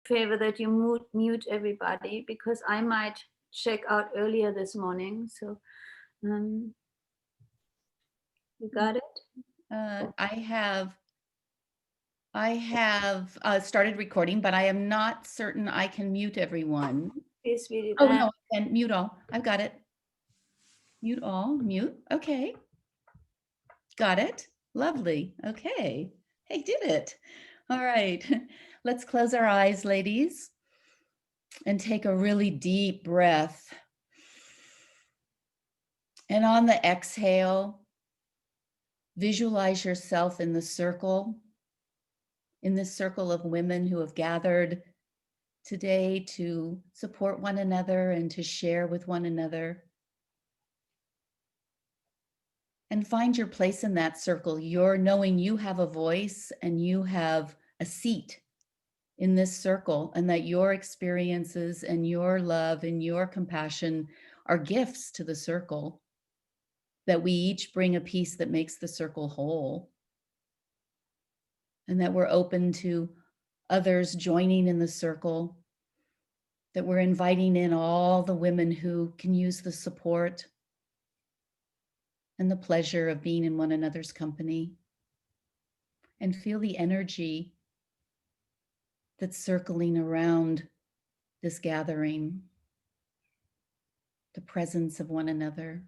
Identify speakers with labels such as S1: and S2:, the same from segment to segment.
S1: favor that you mute everybody, because I might check out earlier this morning. So you got it?
S2: I have started recording, but I am not certain I can mute everyone.
S1: Please read it.
S2: Oh, no, I can mute all. I've got it. Mute all, mute. Okay. Got it. Lovely. Okay. Hey, did it. All right. Let's close our eyes, ladies, and take a really deep breath. And on the exhale, visualize yourself in this circle of women who have gathered today to support one another and to share with one another. And find your place in that circle. You're knowing you have a voice and you have a seat in this circle, and that your experiences and your love and your compassion are gifts to the circle, that we each bring a piece that makes the circle whole, and that we're open to others joining in the circle, that we're inviting in all the women who can use the support and the pleasure of being in one another's company, and feel the energy that's circling around this gathering, the presence of one another.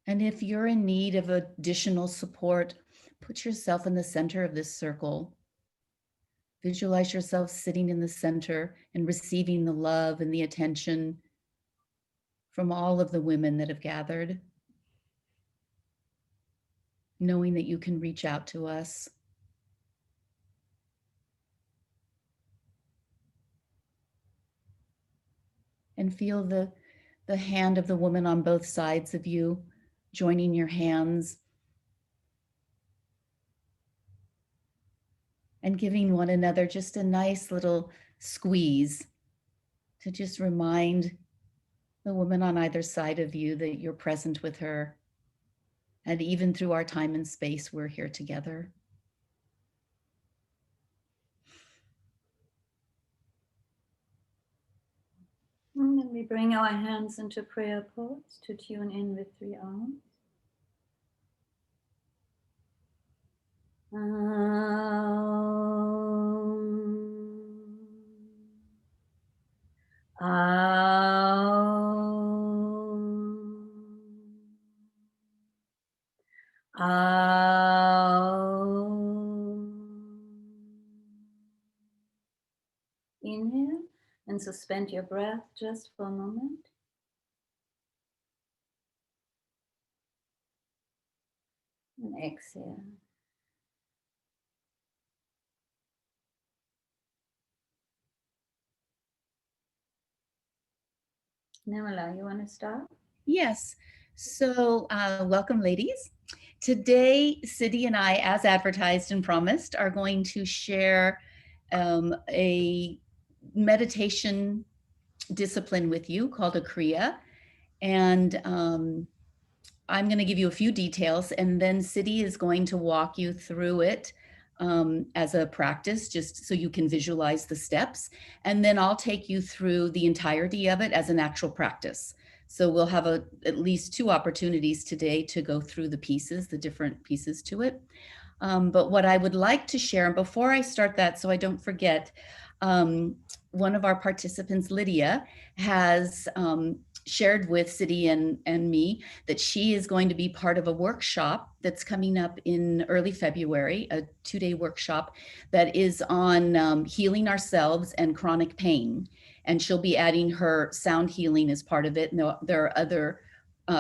S2: And if you're in need of additional support, put yourself in the center of this circle. Visualize yourself sitting in the center and receiving the love and the attention from all of the women that have gathered, knowing that you can reach out to us. And feel the hand of the woman on both sides of you, joining your hands and giving one another just a nice little squeeze to just remind the woman on either side of you that you're present with her. And even through our time and space, we're here together.
S1: And then we bring our hands into prayer pose to tune in with 3 arms. Inhale and suspend your breath just for a moment. And exhale. Nirmala, you want to start?
S2: Yes. So welcome, ladies. Today, Siddhi and I, as advertised and promised, are going to share a meditation discipline with you called a Kriya. And I'm going to give you a few details, and then Siddhi is going to walk you through it as a practice, just so you can visualize the steps. And then I'll take you through the entirety of it as an actual practice. So we'll have at least 2 opportunities today to go through the pieces, the different pieces to it. But what I would like to share, and before I start that, so I don't forget, one of our participants, Lydia, has shared with Siddhi and me that she is going to be part of a workshop that's coming up in early February, a 2-day workshop that is on healing ourselves and chronic pain. And she'll be adding her sound healing as part of it. And there are other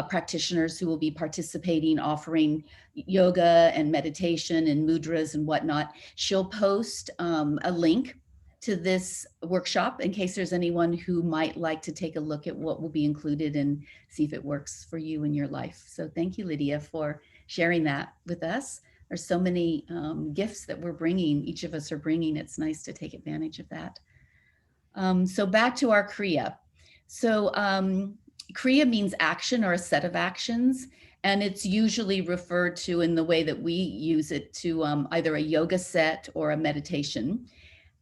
S2: practitioners who will be participating, offering yoga and meditation and mudras and whatnot. She'll post a link to this workshop in case there's anyone who might like to take a look at what will be included and see if it works for you in your life. So thank you, Lydia, for sharing that with us. There's so many gifts that we're bringing, each of us are bringing. It's nice to take advantage of that. So back to our Kriya. So Kriya means action or a set of actions. And it's usually referred to in the way that we use it to either a yoga set or a meditation.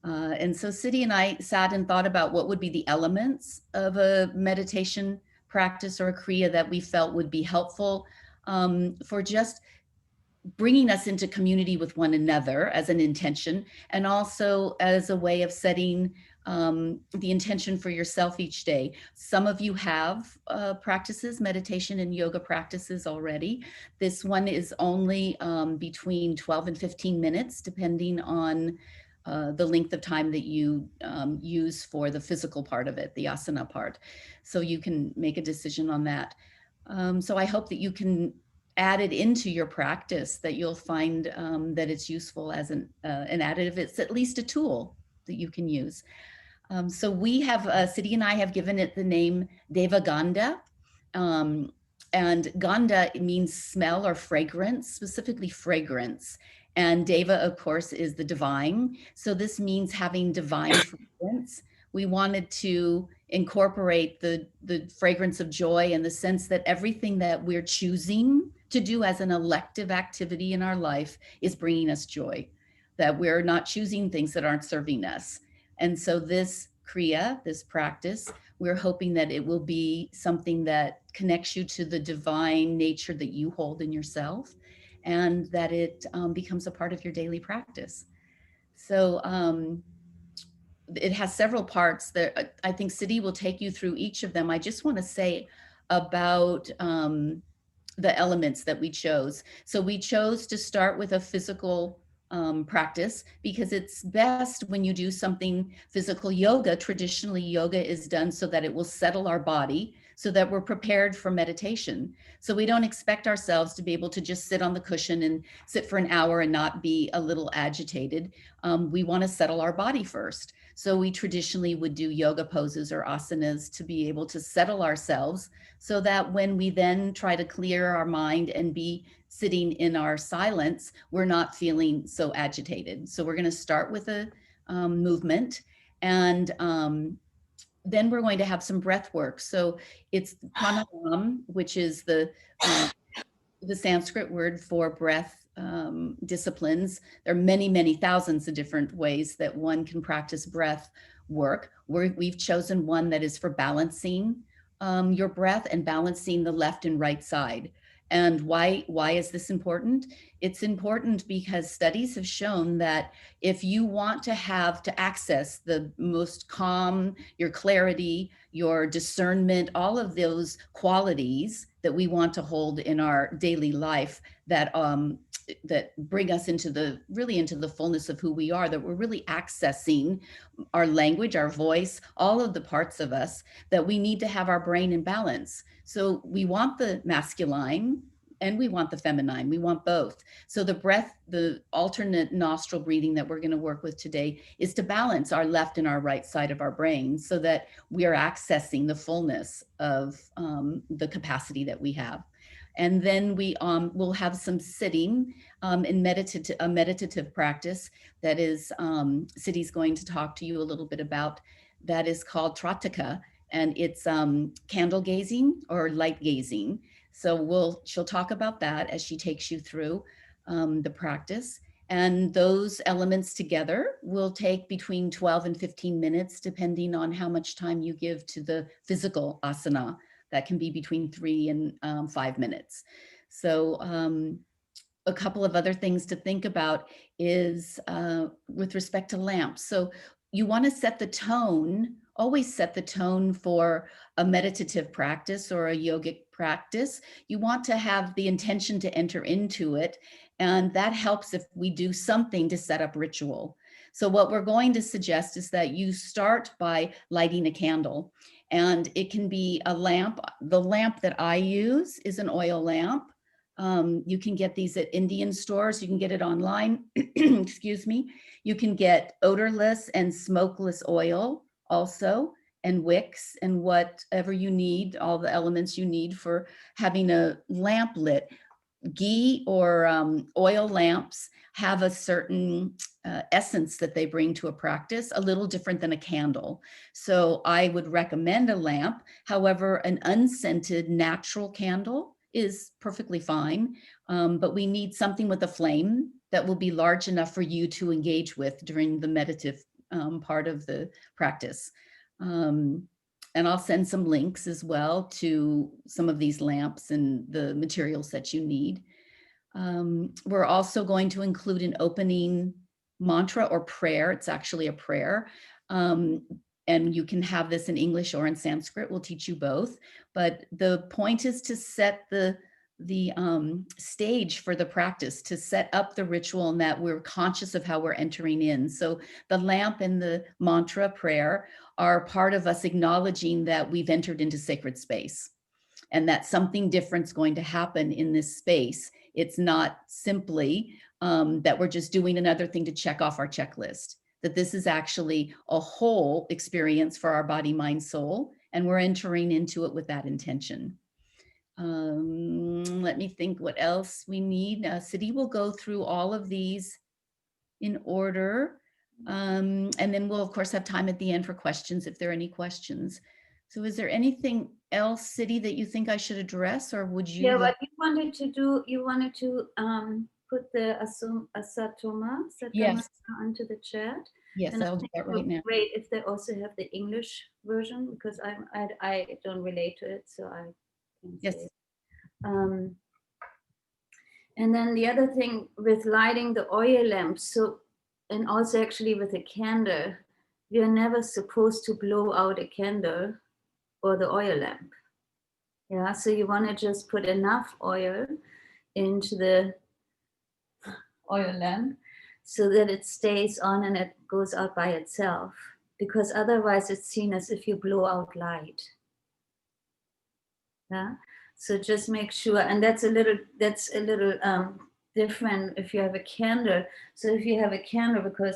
S2: And so Siddhi and I sat and thought about what would be the elements of a meditation practice or a Kriya that we felt would be helpful for just bringing us into community with one another as an intention, and also as a way of setting the intention for yourself each day. Some of you have practices, meditation and yoga practices already. This one is only between 12 and 15 minutes, depending on the length of time that you use for the physical part of it, the asana part. So you can make a decision on that. So I hope that you can add it into your practice, that you'll find that it's useful as an additive. It's at least a tool that you can use. So we have, Siddhi and I have given it the name Devagandha. And Gandha means smell or fragrance, specifically fragrance. And Deva, of course, is the divine. So this means having divine fragrance. We wanted to incorporate the fragrance of joy in the sense that everything that we're choosing to do as an elective activity in our life is bringing us joy, that we're not choosing things that aren't serving us. And so this Kriya, this practice, we're hoping that it will be something that connects you to the divine nature that you hold in yourself, and that it becomes a part of your daily practice. So it has several parts that I think Siddhi will take you through each of them. I just want to say about the elements that we chose. So we chose to start with a physical practice because it's best when you do something physical. Yoga, traditionally yoga is done so that it will settle our body, so that we're prepared for meditation. So we don't expect ourselves to be able to just sit on the cushion and sit for an hour and not be a little agitated. We want to settle our body first. So we traditionally would do yoga poses or asanas to be able to settle ourselves, so that when we then try to clear our mind and be sitting in our silence, we're not feeling so agitated. So we're going to start with a movement, and then we're going to have some breath work. So it's pranayam, which is the Sanskrit word for breath disciplines. There are many, many thousands of different ways that one can practice breath work. We've chosen one that is for balancing your breath and balancing the left and right side. And why is this important? It's important because studies have shown that if you want to access the most calm, your clarity, your discernment, all of those qualities that we want to hold in our daily life, that bring us into the fullness of who we are, that we're really accessing our language, our voice, all of the parts of us, that we need to have our brain in balance. So we want the masculine and we want the feminine. We want both. So the breath, the alternate nostril breathing that we're going to work with today, is to balance our left and our right side of our brain so that we are accessing the fullness of the capacity that we have. And then we will have some sitting in meditative practice that is, Siddhi's going to talk to you a little bit about. That is called Tratika, and it's candle gazing or light gazing. So she'll talk about that as she takes you through the practice. And those elements together will take between 12 and 15 minutes, depending on how much time you give to the physical asana. That can be between 3 and 5 minutes. So a couple of other things to think about is with respect to lamps. So you want to set the tone, always set the tone for a meditative practice or a yogic practice. You want to have the intention to enter into it. And that helps if we do something to set up ritual. So what we're going to suggest is that you start by lighting a candle. And it can be a lamp. The lamp that I use is an oil lamp. You can get these at Indian stores. You can get it online. Excuse me. You can get odorless and smokeless oil also, and wicks, and whatever you need, all the elements you need for having a lamp lit. Ghee or oil lamps have a certain essence that they bring to a practice, a little different than a candle. So I would recommend a lamp. However, an unscented natural candle is perfectly fine, but we need something with a flame that will be large enough for you to engage with during the meditative part of the practice. And I'll send some links as well to some of these lamps and the materials that you need. We're also going to include an opening mantra or prayer. It's actually a prayer. And you can have this in English or in Sanskrit. We'll teach you both. But the point is to set the stage for the practice, to set up the ritual, and that we're conscious of how we're entering in. So the lamp and the mantra prayer are part of us acknowledging that we've entered into sacred space and that something different's going to happen in this space. It's not simply that we're just doing another thing to check off our checklist, that this is actually a whole experience for our body, mind, soul, and we're entering into it with that intention. Let me think what else we need. Siddhi will go through all of these in order. And then we'll of course have time at the end for questions if there are any questions. So is there anything else, Siddhi, that you think I should address, or would you?
S1: Yeah, what you wanted to do, you wanted to put the Asatoma
S2: Yes.
S1: onto the chat.
S2: Yes,
S1: And I
S2: I'll do
S1: think
S2: that
S1: it would
S2: right
S1: be
S2: now.
S1: great if they also have the English version, because I don't relate to it, so I can
S2: Yes.
S1: say it. And then the other thing with lighting the oil lamp, so, and also actually with a candle, we are never supposed to blow out a candle or the oil lamp. Yeah, so you want to just put enough oil into the oil lamp so that it stays on and it goes out by itself, because otherwise it's seen as if you blow out light. Yeah, so just make sure, and that's a little different if you have a candle. So if you have a candle, because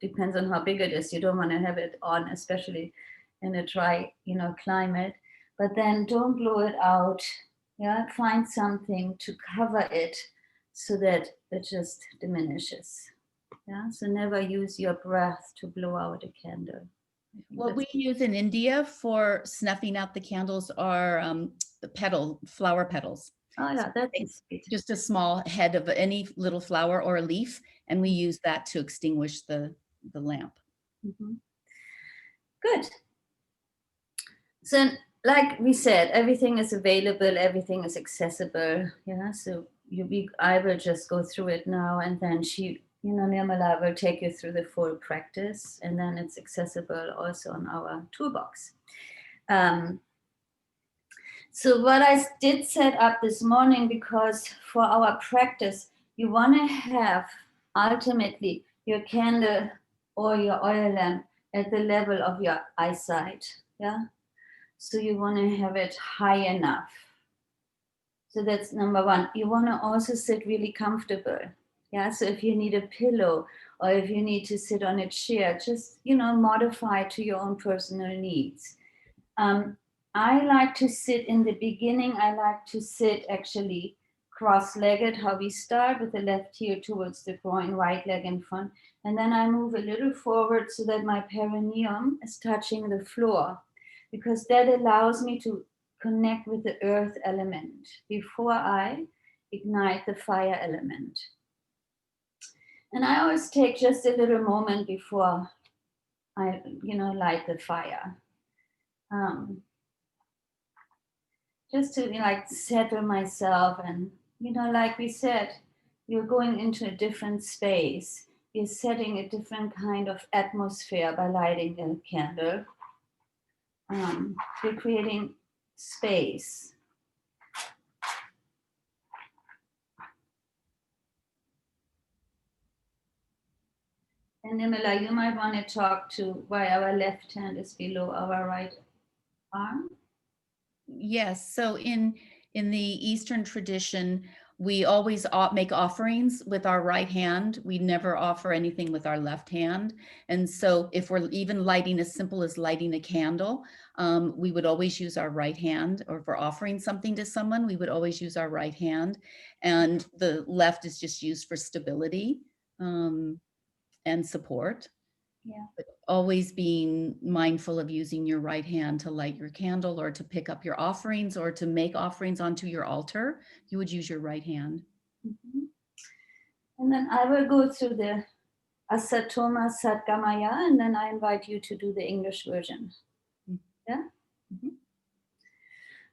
S1: depends on how big it is, you don't want to have it on, especially in a dry climate, but then don't blow it out. Yeah, find something to cover it so that it just diminishes. Yeah, so never use your breath to blow out a candle.
S2: What we use in India for snuffing out the candles are the flower petals.
S1: Oh yeah, that's sweet.
S2: Just a small head of any little flower or a leaf, and we use that to extinguish the lamp.
S1: Mm-hmm. Good. So, like we said, everything is available, everything is accessible. Yeah. So I will just go through it now, and then Nirmala will take you through the full practice, and then it's accessible also on our toolbox. So what I did set up this morning, because for our practice, you want to have ultimately your candle or your oil lamp at the level of your eyesight. Yeah. So you want to have it high enough. So that's number one. You want to also sit really comfortable. Yeah. So if you need a pillow or if you need to sit on a chair, just, modify to your own personal needs. I like to sit in the beginning. I like to sit actually cross-legged, how we start with the left heel towards the groin, right leg in front. And then I move a little forward so that my perineum is touching the floor, because that allows me to connect with the earth element before I ignite the fire element. And I always take just a little moment before I, light the fire. Just to settle myself, and like we said, you're going into a different space. You're setting a different kind of atmosphere by lighting a candle. You're creating space. And Nimala, you might want to talk to why our left hand is below our right arm.
S2: Yes. So in the Eastern tradition, we always make offerings with our right hand. We never offer anything with our left hand. And so if we're even lighting as simple as lighting a candle, we would always use our right hand. Or if we're offering something to someone, we would always use our right hand. And the left is just used for stability and support.
S1: Yeah.
S2: But always being mindful of using your right hand to light your candle or to pick up your offerings or to make offerings onto your altar, you would use your right hand.
S1: Mm-hmm. And then I will go through the Asatoma Satgamaya, and then I invite you to do the English version. Yeah?
S2: Mm-hmm.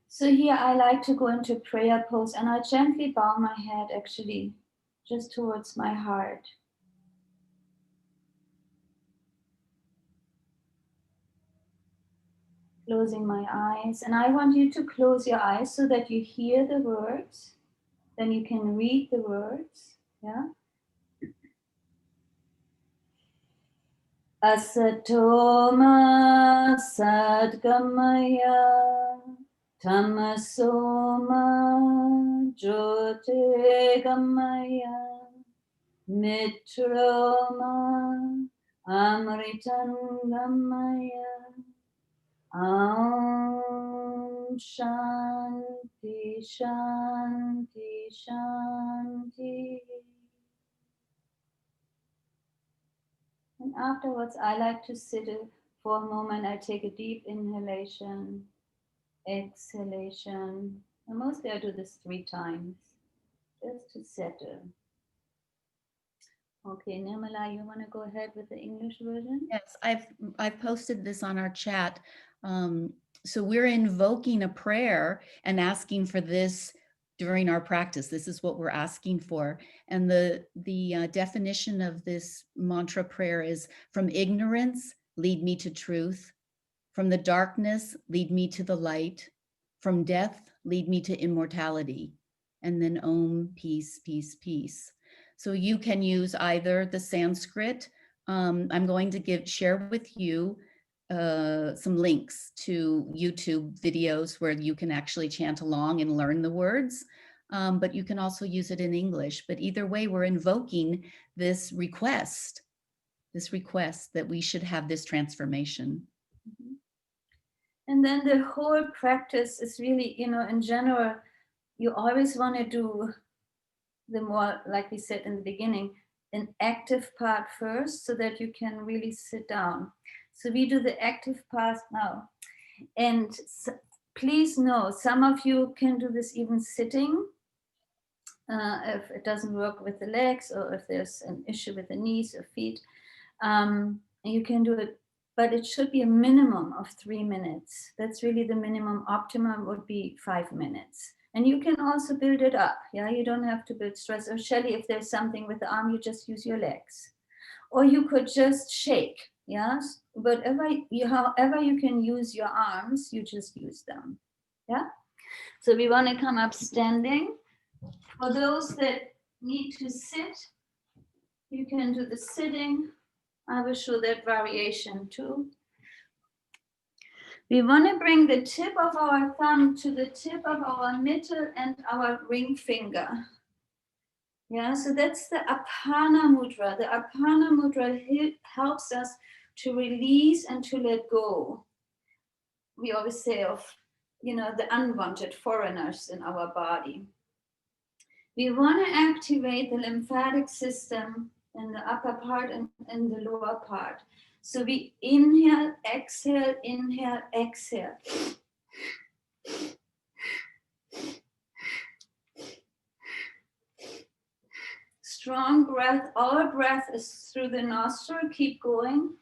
S1: So here I like to go into prayer pose, and I gently bow my head actually just towards my heart. Closing my eyes, and I want you to close your eyes so that you hear the words, then you can read the words. Yeah? Asatoma Sadgamaya Tamasoma Jyotirgamaya Mitroma Amritangamaya. Om Shanti Shanti Shanti. And afterwards, I like to sit for a moment. I take a deep inhalation, exhalation. And mostly I do this 3 times, just to settle. Okay, Nirmala, you want to go ahead with the English version?
S2: Yes, I've posted this on our chat. So we're invoking a prayer and asking for this during our practice. This is what we're asking for. And the definition of this mantra prayer is: from ignorance, lead me to truth. From the darkness, lead me to the light. From death, lead me to immortality. And then Om, peace, peace, peace. So you can use either the Sanskrit. I'm going to share with you some links to YouTube videos where you can actually chant along and learn the words. But you can also use it in English. But either way, we're invoking this request that we should have this transformation.
S1: Mm-hmm. And then the whole practice is really, in general, you always want to do the more, like we said in the beginning, an active part first so that you can really sit down. So we do the active part now. And please know, some of you can do this even sitting. If it doesn't work with the legs or if there's an issue with the knees or feet, you can do it, but it should be a minimum of 3 minutes. That's really the minimum. Optimum would be 5 minutes. And you can also build it up. Yeah, you don't have to build stress. Or Shelly, if there's something with the arm, you just use your legs. Or you could just shake. Yeah, however you can use your arms, you just use them. Yeah. So we want to come up standing. For those that need to sit, you can do the sitting. I will show that variation too. We want to bring the tip of our thumb to the tip of our middle and our ring finger. Yeah, so that's the Apana Mudra. The Apana Mudra helps us to release and to let go. We always say of, the unwanted foreigners in our body. We want to activate the lymphatic system in the upper part and in the lower part. So we inhale, exhale, inhale, exhale. Strong breath. All breath is through the nostril. Keep going.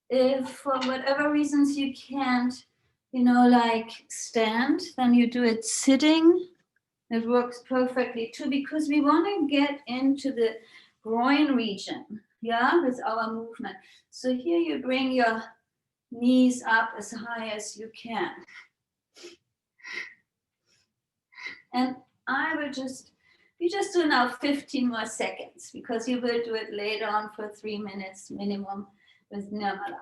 S1: If for whatever reasons you can't, stand, then you do it sitting. It works perfectly too, because we want to get into the groin region, yeah, with our movement. So here you bring your knees up as high as you can. And we just do now 15 more seconds, because you will do it later on for 3 minutes minimum with Nirmala.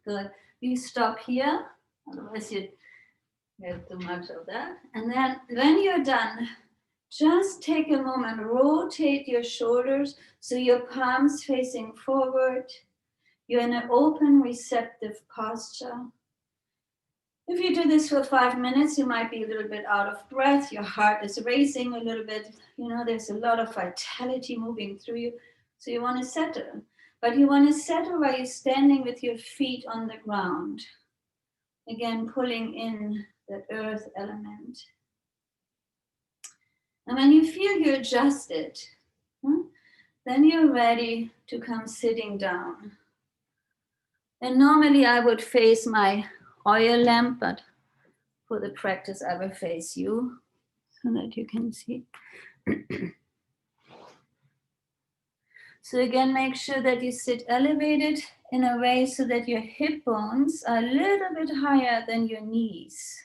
S1: Good. We stop here, otherwise you have too much of that. And then when you're done, just take a moment, rotate your shoulders so your palms facing forward. You're in an open, receptive posture. If you do this for 5 minutes, you might be a little bit out of breath. Your heart is racing a little bit. There's a lot of vitality moving through you. So you want to settle. But you want to settle while you're standing with your feet on the ground. Again, pulling in that earth element. And when you feel you adjusted, then you're ready to come sitting down. And normally I would face my oil lamp, but for the practice I will face you so that you can see. So again, make sure that you sit elevated in a way so that your hip bones are a little bit higher than your knees.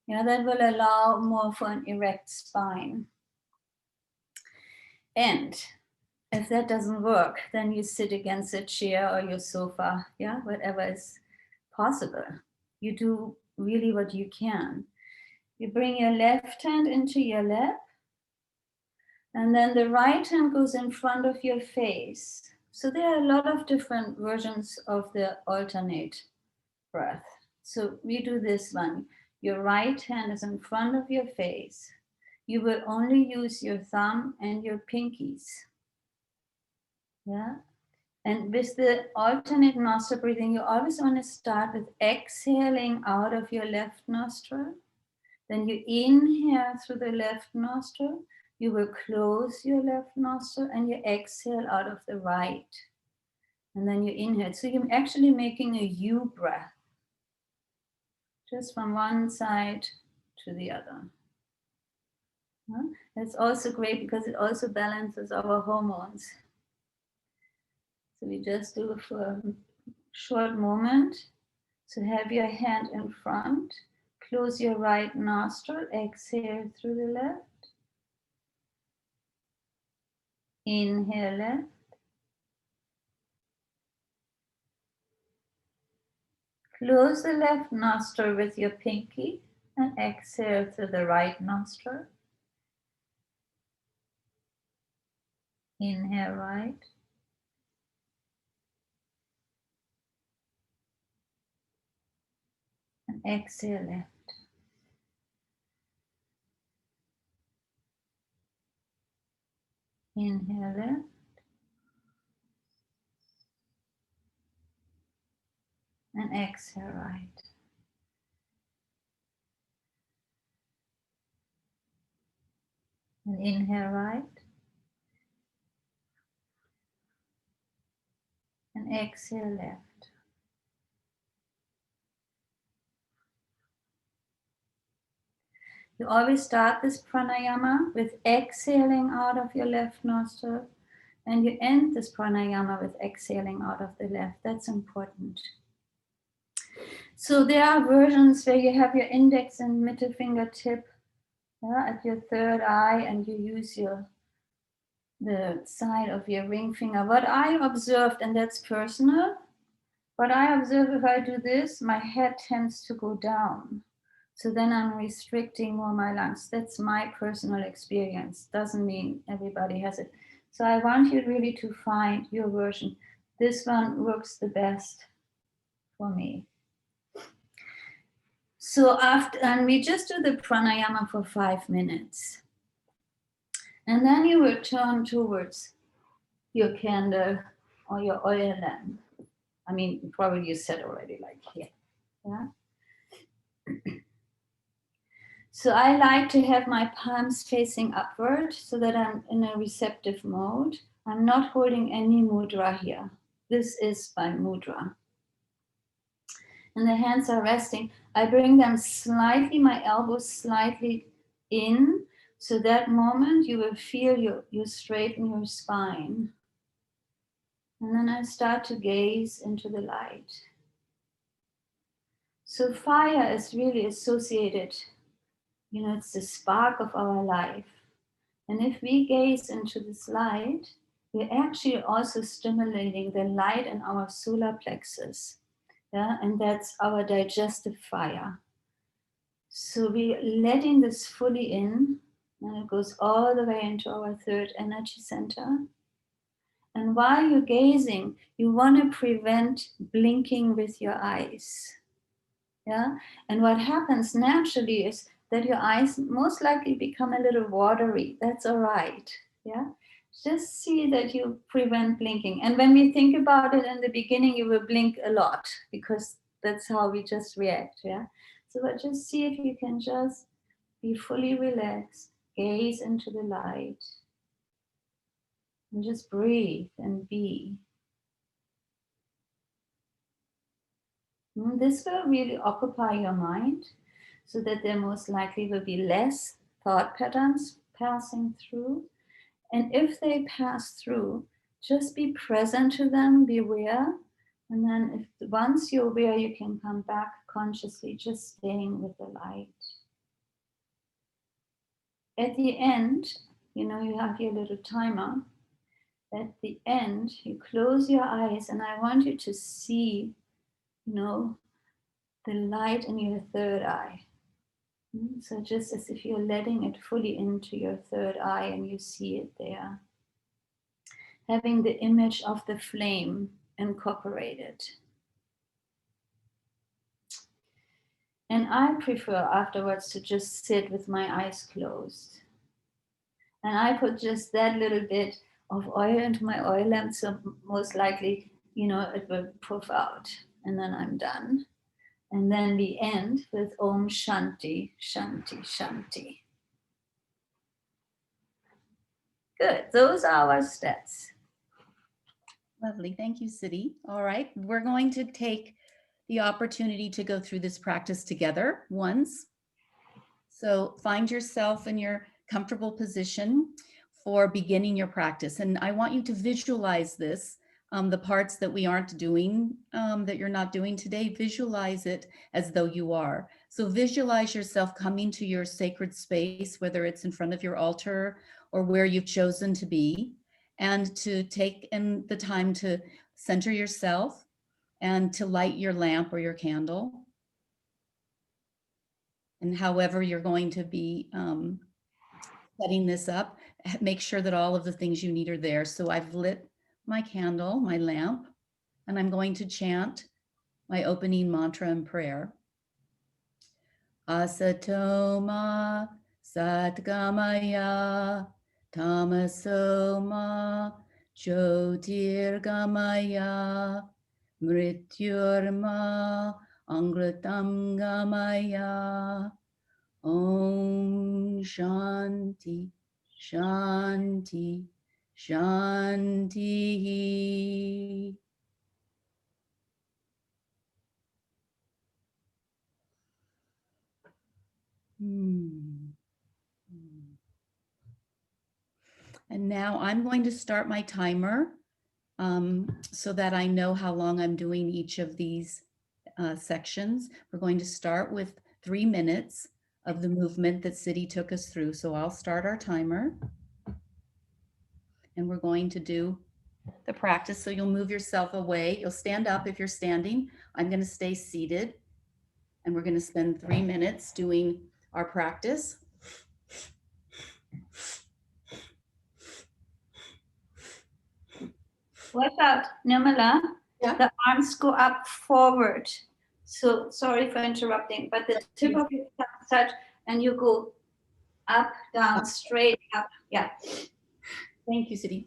S1: That will allow more for an erect spine. And if that doesn't work, then you sit against a chair or your sofa, whatever is possible. You do really what you can. You bring your left hand into your lap, and then the right hand goes in front of your face. So there are a lot of different versions of the alternate breath. So we do this one. Your right hand is in front of your face. You will only use your thumb and your pinkies. Yeah. And with the alternate nostril breathing, you always want to start with exhaling out of your left nostril. Then you inhale through the left nostril. You will close your left nostril and you exhale out of the right. And then you inhale. So you're actually making a U breath. Just from one side to the other. It's also great because it also balances our hormones. So we just do it for a short moment. So have your hand in front. Close your right nostril. Exhale through the left. Inhale left. Close the left nostril with your pinky and exhale through the right nostril. Inhale right. And exhale left. Inhale left. And exhale right. And inhale right. And exhale left. You always start this pranayama with exhaling out of your left nostril, and you end this pranayama with exhaling out of the left. That's important. So there are versions where you have your index and middle fingertip at your third eye, and you use the side of your ring finger. What I observed, and that's personal, what I observe if I do this, my head tends to go down. So then I'm restricting more my lungs. That's my personal experience. Doesn't mean everybody has it. So I want you really to find your version. This one works the best for me. So and we just do the pranayama for 5 minutes. And then you will turn towards your candle or your oil lamp. I mean, probably you said already, like here. Yeah. So I like to have my palms facing upward so that I'm in a receptive mode. I'm not holding any mudra here. This is my mudra. And the hands are resting. I bring them slightly, my elbows slightly in. So that moment you will feel you straighten your spine. And then I start to gaze into the light. So fire is really associated, it's the spark of our life. And if we gaze into this light, we're actually also stimulating the light in our solar plexus. Yeah, and that's our digestive fire. So we're letting this fully in, and it goes all the way into our third energy center. And while you're gazing, you want to prevent blinking with your eyes. Yeah. And what happens naturally is that your eyes most likely become a little watery. That's all right. Yeah. Just see that you prevent blinking. And when we think about it in the beginning, you will blink a lot because that's how we just react. Yeah. So but just see if you can just be fully relaxed, gaze into the light, and just breathe and be. This will really occupy your mind so that there most likely will be less thought patterns passing through. And if they pass through, just be present to them, be aware. And then if once you're aware, you can come back consciously, just staying with the light. At the end, you have your little timer. At the end, you close your eyes, and I want you to see, the light in your third eye. So just as if you're letting it fully into your third eye and you see it there. Having the image of the flame incorporated. And I prefer afterwards to just sit with my eyes closed. And I put just that little bit of oil into my oil lamp, so most likely, it will puff out. And then I'm done. And then we end with Om Shanti, Shanti, Shanti. Good. Those are our steps.
S2: Lovely. Thank you, Siddhi. All right. We're going to take the opportunity to go through this practice together once. So find yourself in your comfortable position for beginning your practice. And I want you to visualize this, the parts that we aren't doing, that you're not doing today, visualize it as though you are. So visualize yourself coming to your sacred space, whether it's in front of your altar or where you've chosen to be, and to take in the time to center yourself and to light your lamp or your candle. And however you're going to be setting this up, make sure that all of the things you need are there. So I've lit my candle, my lamp, and I'm going to chant my opening mantra and prayer. Asatoma Satgamaya Tamasoma Jyotirgamaya Mrityurma Angratam Gamaya. Om Shanti, Shanti, Shanti. And now I'm going to start my timer so that I know how long I'm doing each of these sections. We're going to start with 3 minutes of the movement that Siddhi took us through. So I'll start our timer. And we're going to do the practice. So you'll move yourself away. You'll stand up if you're standing. I'm going to stay seated. And we're going to spend 3 minutes doing our practice.
S1: Watch out, Nirmala.
S2: Yeah.
S1: The arms go up forward. So sorry for interrupting, but the tip of your thumb touch and you go up, down, straight up. Yeah.
S2: Thank you, Siddhi.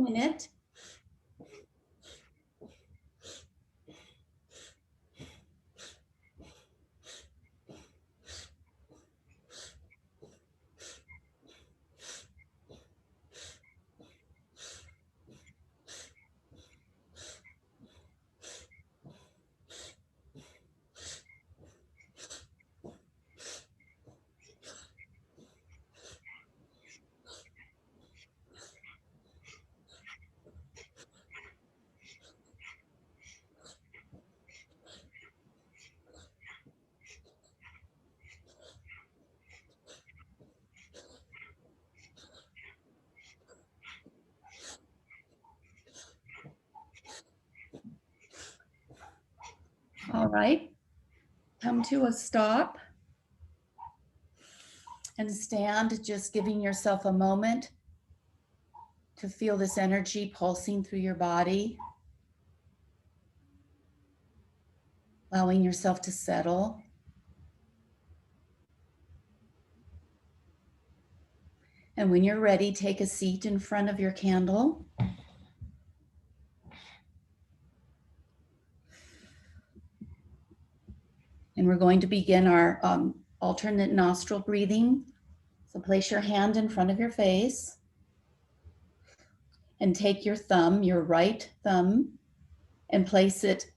S2: minute. All right, come to a stop and stand, just giving yourself a moment to feel this energy pulsing through your body, allowing yourself to settle. And when you're ready, take a seat in front of your candle. And we're going to begin our alternate nostril breathing. So place your hand in front of your face and take your thumb, your right thumb, and place it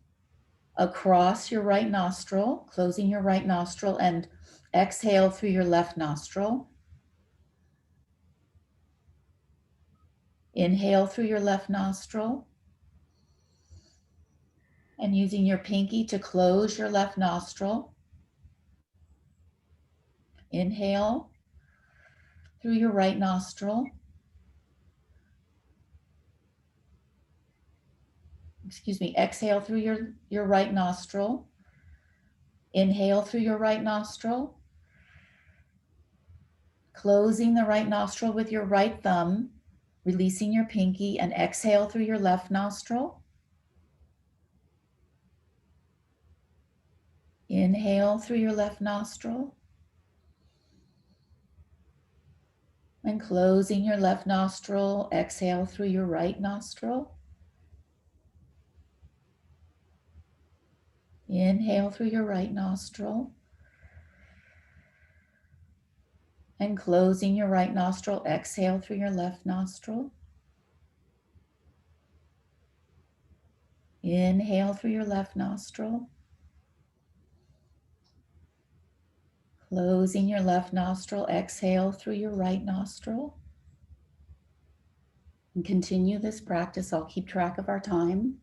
S2: across your right nostril, closing your right nostril, and exhale through your left nostril. Inhale through your left nostril. And using your pinky to close your left nostril. Inhale through your right nostril. Exhale through your right nostril. Inhale through your right nostril. Closing the right nostril with your right thumb, releasing your pinky, and exhale through your left nostril. Inhale through your left nostril. And closing your left nostril, exhale through your right nostril. Inhale through your right nostril. And closing your right nostril, exhale through your left nostril. Inhale through your left nostril. Closing your left nostril, exhale through your right nostril. And continue this practice. I'll keep track of our time.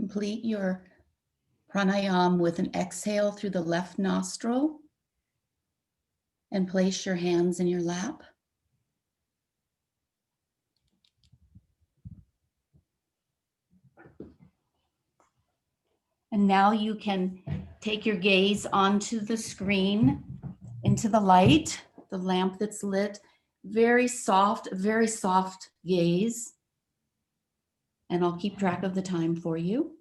S2: Complete your pranayam with an exhale through the left nostril and place your hands in your lap. And now you can take your gaze onto the screen, into the light, the lamp that's lit. Very soft gaze. And I'll keep track of the time for you.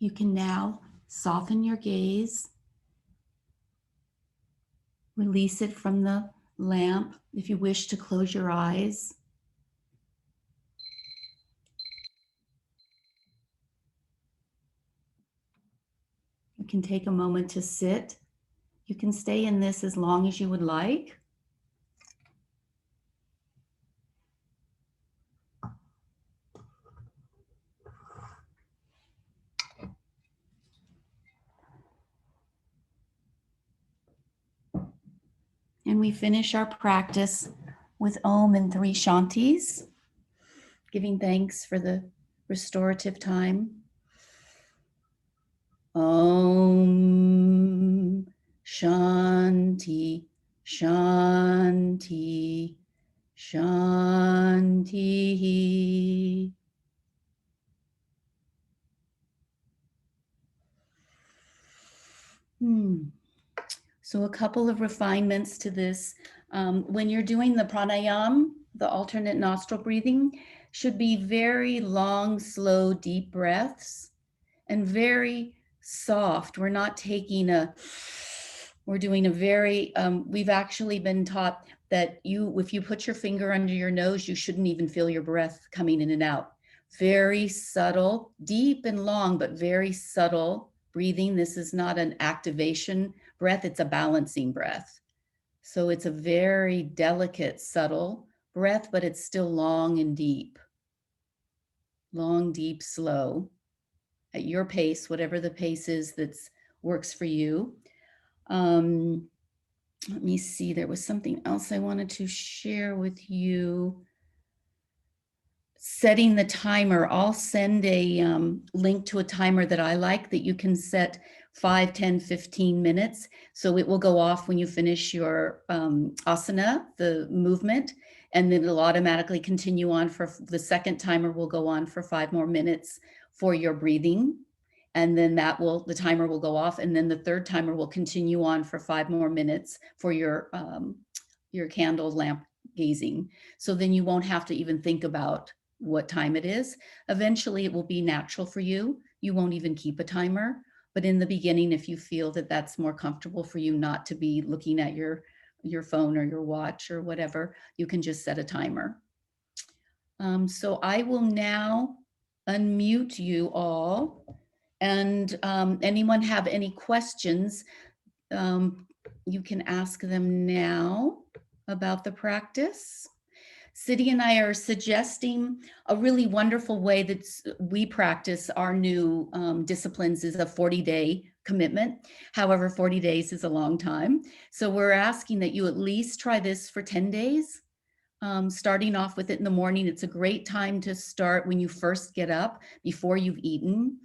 S2: You can now soften your gaze, release it from the lamp. If you wish to close your eyes, you can take a moment to sit. You can stay in this as long as you would like. And we finish our practice with Om and 3 Shantis, giving thanks for the restorative time. Om Shanti, Shanti, Shanti. So a couple of refinements to this. When you're doing the pranayam, the alternate nostril breathing, should be very long, slow, deep breaths and very soft. We're not taking we're doing a very, we've actually been taught that if you put your finger under your nose, you shouldn't even feel your breath coming in and out. Very subtle, deep and long, but very subtle breathing. This is not an activation breath, it's a balancing breath. So it's a very delicate, subtle breath, but it's still long and deep. Long, deep, slow. At your pace, whatever the pace is that works for you. Let me see, there was something else I wanted to share with you. Setting the timer, I'll send a link to a timer that I like that you can set 5, 10, 15 minutes. So it will go off when you finish your asana, the movement, and then it'll automatically continue on for the second timer will go on for 5 more minutes for your breathing. And then the timer will go off. And then the third timer will continue on for 5 more minutes for your candle lamp gazing. So then you won't have to even think about what time it is. Eventually it will be natural for you. You won't even keep a timer. But in the beginning, if you feel that that's more comfortable for you not to be looking at your phone or your watch or whatever, you can just set a timer. So I will now unmute you all. And anyone have any questions, you can ask them now about the practice. Siddhi and I are suggesting a really wonderful way that we practice our new disciplines is a 40-day commitment. However, 40 days is a long time. So we're asking that you at least try this for 10 days. Starting off with it in the morning. It's a great time to start when you first get up before you've eaten.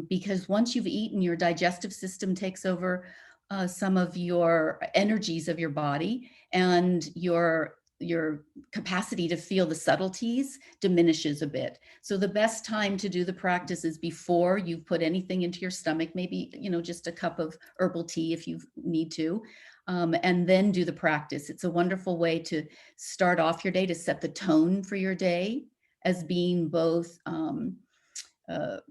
S2: Because once you've eaten, your digestive system takes over some of your energies of your body, and your capacity to feel the subtleties diminishes a bit. So the best time to do the practice is before you've put anything into your stomach, maybe, just a cup of herbal tea if you need to, and then do the practice. It's a wonderful way to start off your day, to set the tone for your day as being both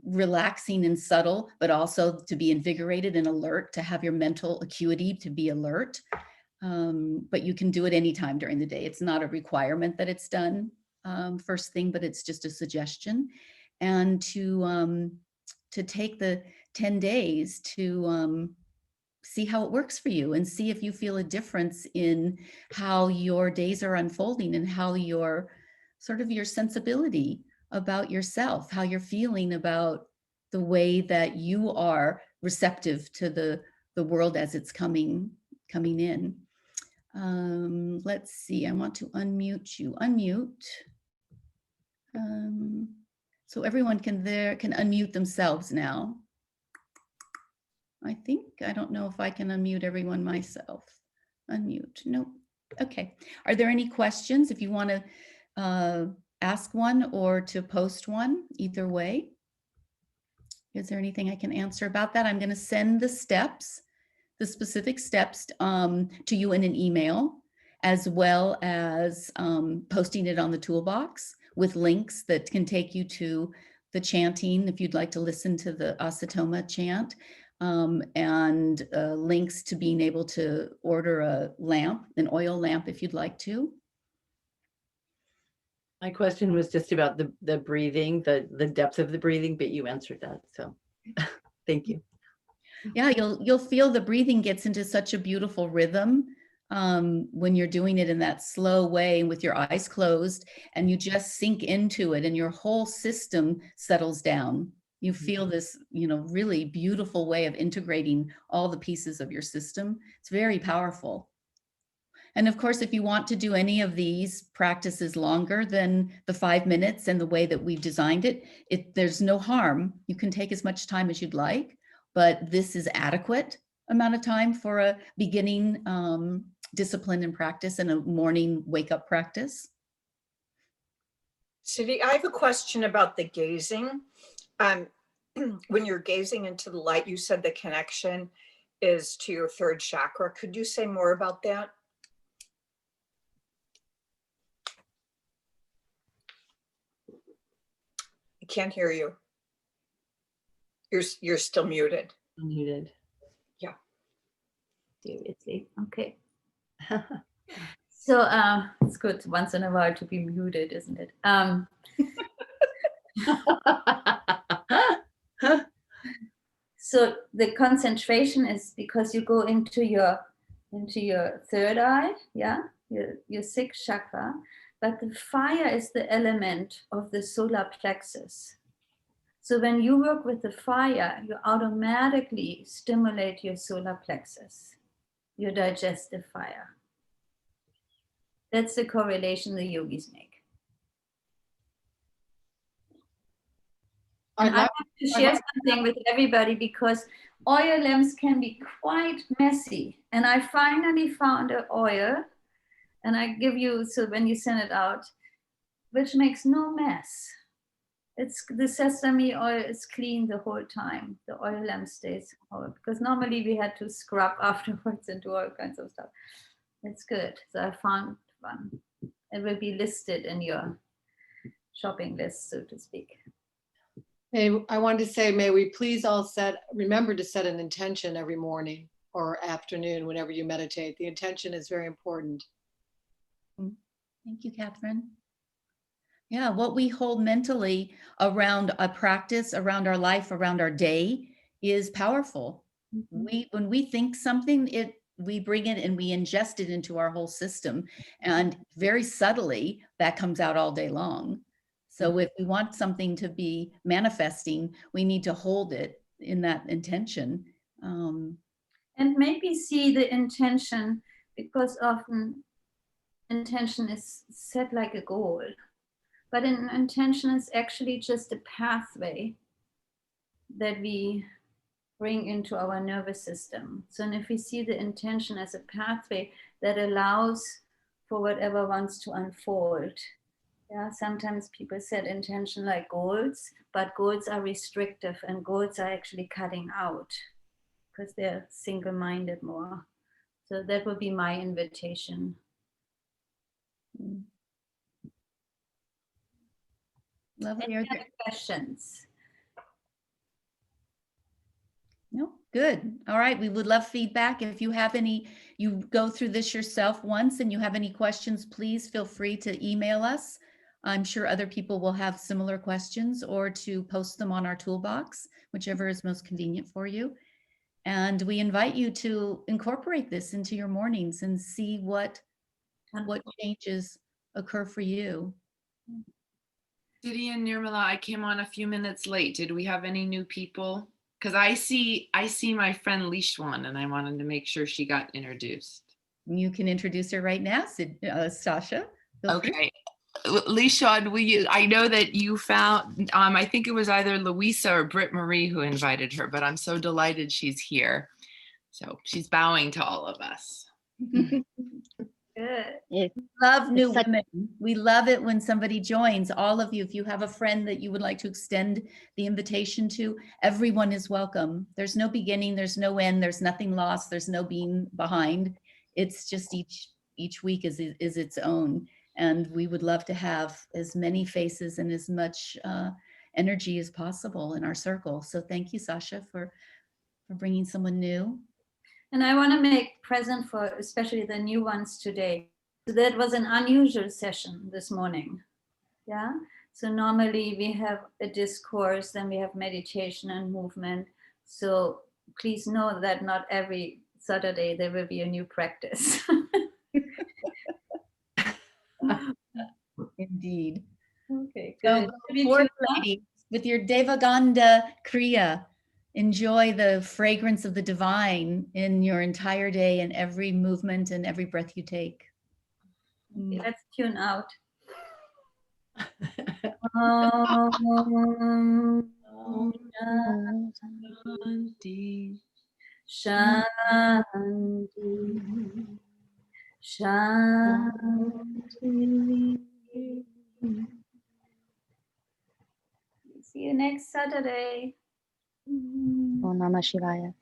S2: relaxing and subtle, but also to be invigorated and alert, to have your mental acuity to be alert. But you can do it anytime during the day. It's not a requirement that it's done first thing, but it's just a suggestion. And to take the 10 days to see how it works for you and see if you feel a difference in how your days are unfolding and how your sensibility about yourself, how you're feeling about the way that you are receptive to the world as it's coming in. Let's see, I want to unmute you. Unmute. So everyone can unmute themselves now. I don't know if I can unmute everyone myself. Unmute, nope. Okay, are there any questions? If you want to ask one or to post one, either way. Is there anything I can answer about that? I'm going to send the specific steps to you in an email, as well as posting it on the toolbox with links that can take you to the chanting if you'd like to listen to the Asatoma chant, and links to being able to order a lamp, an oil lamp if you'd like to.
S3: My question was just about the breathing, the depth of the breathing, but you answered that. So thank you.
S2: Yeah, you'll feel the breathing gets into such a beautiful rhythm when you're doing it in that slow way with your eyes closed, and you just sink into it and your whole system settles down. You feel this, really beautiful way of integrating all the pieces of your system. It's very powerful. And of course, if you want to do any of these practices longer than the 5 minutes and the way that we've designed it, there's no harm. You can take as much time as you'd like, but this is adequate amount of time for a beginning discipline and practice and a morning wake up practice.
S4: Siddhi, I have a question about the gazing. When you're gazing into the light, you said the connection is to your third chakra. Could you say more about that? I can't hear you. You're still muted.
S3: Muted.
S4: Yeah.
S1: Okay. So it's good once in a while to be muted, isn't it? So the concentration is because you go into your third eye, yeah, your sixth chakra, but the fire is the element of the solar plexus. So when you work with the fire, you automatically stimulate your solar plexus, your digestive fire. That's the correlation the yogis make. And I have to share something with everybody because oil lamps can be quite messy. And I finally found an oil, and I give you, so when you send it out, which makes no mess. It's the sesame oil is clean the whole time. The oil lamp stays whole because normally we had to scrub afterwards and do all kinds of stuff. It's good. So I found one. It will be listed in your shopping list, so to speak.
S5: Hey, I wanted to say, may we please all remember to set an intention every morning or afternoon whenever you meditate. The intention is very important.
S2: Thank you, Catherine. Yeah, what we hold mentally around a practice, around our life, around our day is powerful. Mm-hmm. When we think something, we bring it and we ingest it into our whole system. And very subtly, that comes out all day long. So if we want something to be manifesting, we need to hold it in that intention.
S1: And maybe see the intention, because often intention is set like a goal. But an intention is actually just a pathway that we bring into our nervous system. So and if we see the intention as a pathway that allows for whatever wants to unfold. Yeah, sometimes people set intention like goals, but goals are restrictive and goals are actually cutting out because they're single-minded more. So that would be my invitation.
S2: Lovely.
S1: Any other questions?
S2: No, good. All right. We would love feedback. If you have any, you go through this yourself once and you have any questions, please feel free to email us. I'm sure other people will have similar questions, or to post them on our toolbox, whichever is most convenient for you. And we invite you to incorporate this into your mornings and see what changes occur for you.
S6: Siddhi and Nirmala, I came on a few minutes late. Did we have any new people? Because I see my friend Lishwan, and I wanted to make sure she got introduced.
S2: You can introduce her right now, Sasha.
S6: Okay. Lishwan, I know that you found, I think it was either Louisa or Britt Marie who invited her, but I'm so delighted she's here. So she's bowing to all of us.
S1: Good.
S2: We love new women. We love it when somebody joins. All of you, if you have a friend that you would like to extend the invitation to, everyone is welcome. There's no beginning, there's no end, there's nothing lost, there's no being behind. It's just each week is its own. And we would love to have as many faces and as much energy is possible in our circle. So thank you, Sasha, for bringing someone new.
S1: And I want to make present for especially the new ones today. So that was an unusual session this morning. Yeah. So normally we have a discourse, then we have meditation and movement. So please know that not every Saturday there will be a new practice.
S2: Indeed.
S1: Okay,
S2: So
S1: good.
S2: go forth, ladies, with your Devagandha Kriya. Enjoy the fragrance of the divine in your entire day and every movement and every breath you take.
S1: Okay, let's tune out. Shanti, Shanti. See you next Saturday.
S7: Om Namah Shivaya.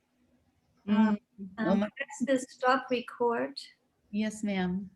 S2: Mm. Oh my-
S1: Press the stop record.
S2: Yes, ma'am.